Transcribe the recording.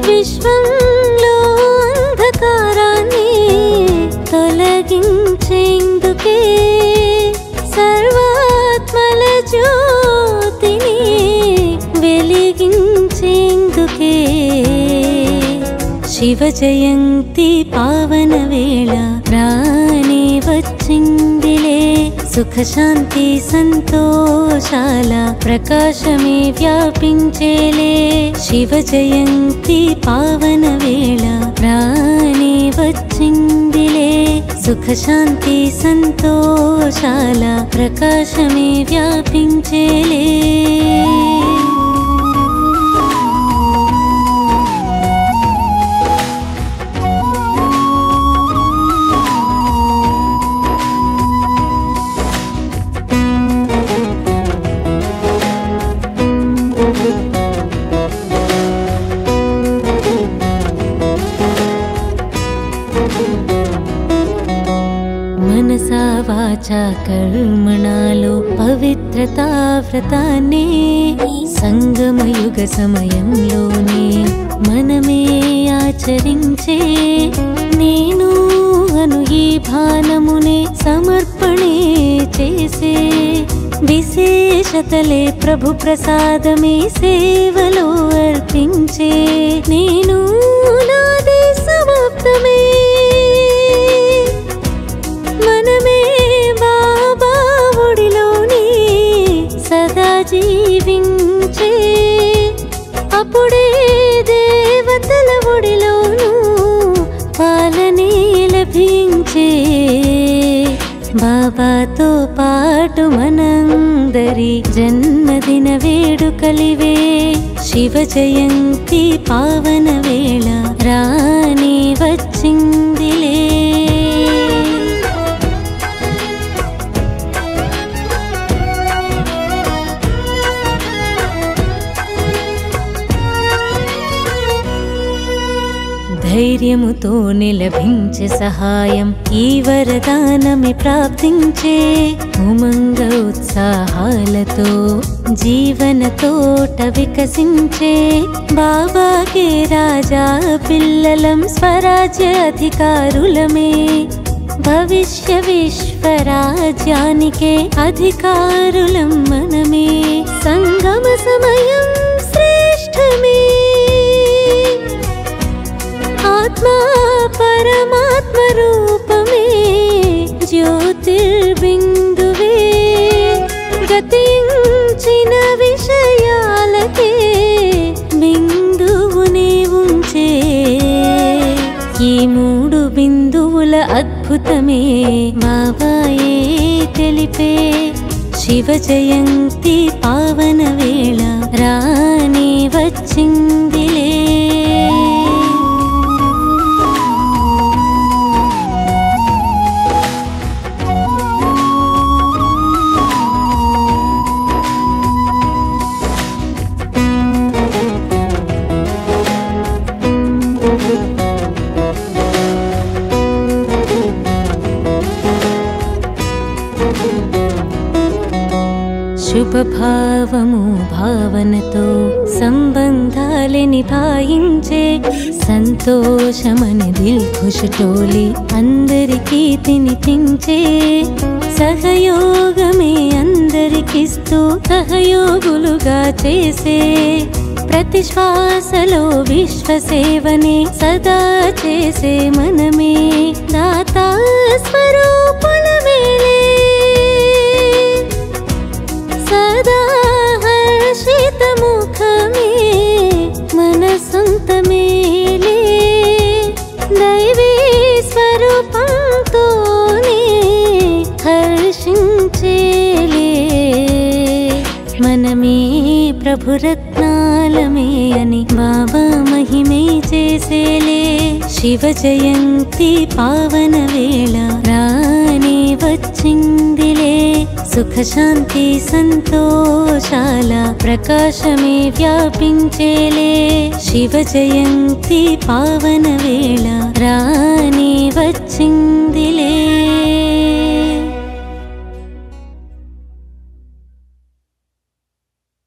విశ్వంలో అంధకారాన్ని తొలగించేందుకే సర్వాత్మల జ్యోతిని వెలిగించేందుకే శివ జయంతి పావన వేళ రానే వచ్చిందిలే సుఖ శాంతి సంతోషాల ప్రకాశమే వ్యాపించేలే శివ జయంతి పావన వేళ రానే వచ్చిందిలే సుఖ శాంతి సంతోషాల ప్రకాశమే వ్యాపించేలే మనసా వాచా కర్మణాలో పవిత్రతా వ్రతాన్నే సంగమయుగ సమయంలోనే మనమే ఆచరించే నేను అను ఈ భానమునే సమర్పణే చేసే విశేషతలే ప్రభు ప్రసాదమే సేవలో అర్పించే నేను నాదే సమాప్తమే మనమే బాబా ఒడిలోని సదా జీవించే అప్పుడే దేవతల ఒడిలోను పాలనే లభించే బాబాతో పాటు మనందరి జన్మదిన వేడుకలివే శివ జయంతి పావన వేళ రానే వచ్చిందిలే ధైర్యముతోనే లభించే సహాయం ఈ వరదానమే ప్రాప్తించే ఉమంగ ఉత్సాహాలతో జీవన తోట వికసించే బాబాకే రాజా పిల్లలం స్వరాజ్య అధికారులమే భవిష్య విశ్వరాజ్యానికే అధికారులం మనమే సంగమ సమయం శ్రేష్టమే ఆత్మా పరమాత్మ రూపమే జ్యోతిర్బిందువే గతించిన విషయాలకే బిందువునే ఉంచే ఈ మూడు బిందువుల అద్భుతమే బాబాయే తెలిపే శివ జయంతి పావన వేళ రానే వచ్చిందిలే శుభభావము భావనతో సంబంధాలే నిభాయించే సంతోషమని దిల్ ఖుష్ టోలి అందరికీ తినిపించే సహయోగమే అందరికిస్తూ సహయోగులుగా చేసే ప్రతి శ్వాసలో విశ్వసేవనే సదా చేసే మనమే దాతా స్వరూపులమేలే సదా హర్షిత ముఖమే మన సొంతమేలే దైవీ స్వరూపంతోనే హర్షించేలే మనమే ప్రభురత్నాలమే అని బాబా మహిమే చేసేలే శివ జయంతి పావన వేళ రానే వచ్చిందిలే సుఖ శాంతి సంతోషాల ప్రకాశమే వ్యాపించేలే శివ జయంతి పావన వేళ రాని వచ్చింది